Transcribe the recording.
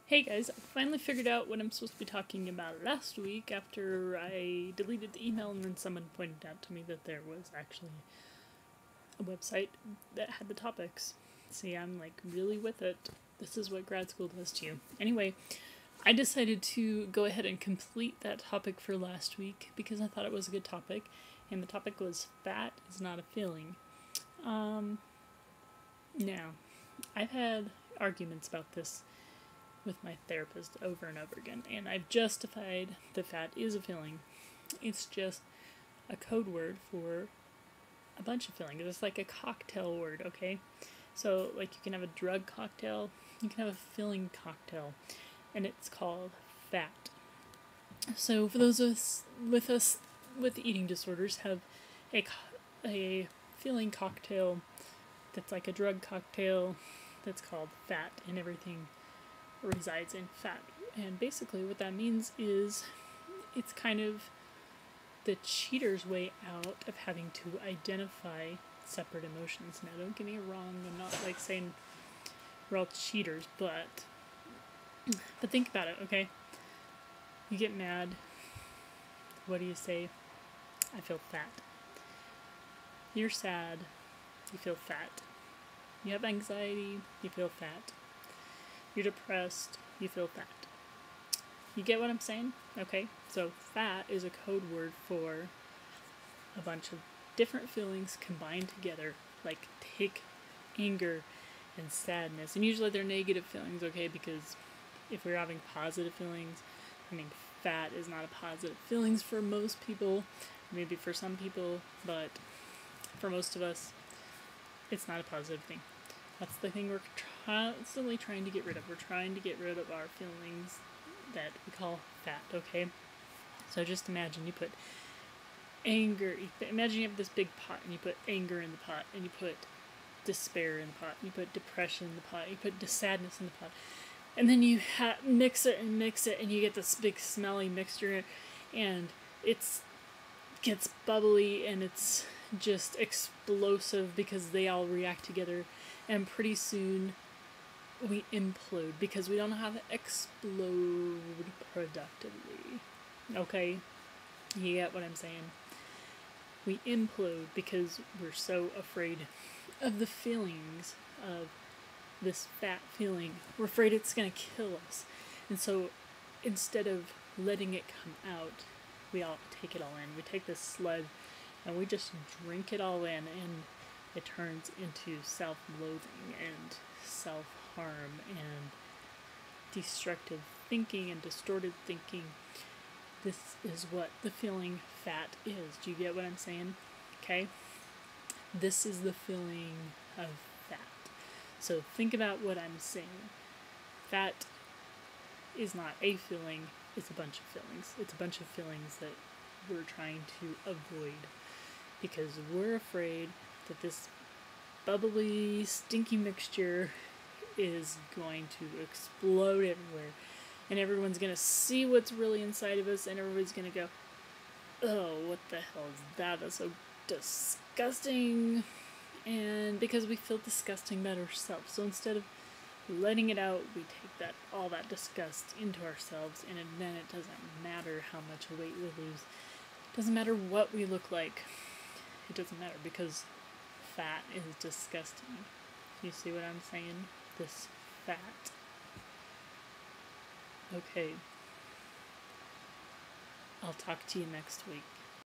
Hey guys, I finally figured out what I'm supposed to be talking about last week after I deleted the email and then someone pointed out to me that there was actually a website that had the topics. See, I'm like really with it. This is what grad school does to you. Anyway, I decided to go ahead and complete that topic for last week because I thought it was a good topic, and the topic was fat is not a feeling. Now, I've had arguments about this with my therapist over and over again, and I've justified that fat is a feeling. It's just a code word for a bunch of feelings. It's like a cocktail word, okay? So, like, you can have a drug cocktail, you can have a feeling cocktail, and it's called fat. So, for those of us with eating disorders, have a feeling cocktail that's like a drug cocktail that's called fat, and everything resides in fat. And basically what that means is it's kind of the cheater's way out of having to identify separate emotions. Now don't get me wrong, I'm not like saying we're all cheaters, but think about it, okay? You get mad, what do you say? I feel fat. You're sad, you feel fat. You have anxiety, you feel fat. You're depressed, you feel fat. You get what I'm saying? Okay, so fat is a code word for a bunch of different feelings combined together. Like, take anger and sadness. And usually they're negative feelings, okay? Because if we're having positive feelings, I mean, fat is not a positive feelings for most people. Maybe for some people, but for most of us, it's not a positive thing. That's the thing we're constantly trying to get rid of. We're trying to get rid of our feelings that we call fat, okay? So just imagine you put anger, imagine you have this big pot and you put anger in the pot, and you put despair in the pot, you put depression in the pot, you put sadness in the pot, and then you mix it, and you get this big smelly mixture, and it gets bubbly, and it's just explosive because they all react together. And pretty soon, we implode because we don't know how to explode productively. Okay? You get what I'm saying? We implode because we're so afraid of the feelings of this fat feeling. We're afraid it's going to kill us. And so, instead of letting it come out, we all take it all in. We take this sludge and we just drink it all in, and it turns into self-loathing and self-harm and destructive thinking and distorted thinking. This is what the feeling fat is. Do you get what I'm saying? Okay? This is the feeling of fat. So think about what I'm saying. Fat is not a feeling, it's a bunch of feelings. It's a bunch of feelings that we're trying to avoid because we're afraid that this bubbly, stinky mixture is going to explode everywhere, and everyone's going to see what's really inside of us, and everybody's going to go, oh, what the hell is that? That's so disgusting. And because we feel disgusting about ourselves, so instead of letting it out, we take all that disgust into ourselves, and then it doesn't matter how much weight we lose. It doesn't matter what we look like. It doesn't matter because fat is disgusting. You see what I'm saying? This fat. Okay. I'll talk to you next week.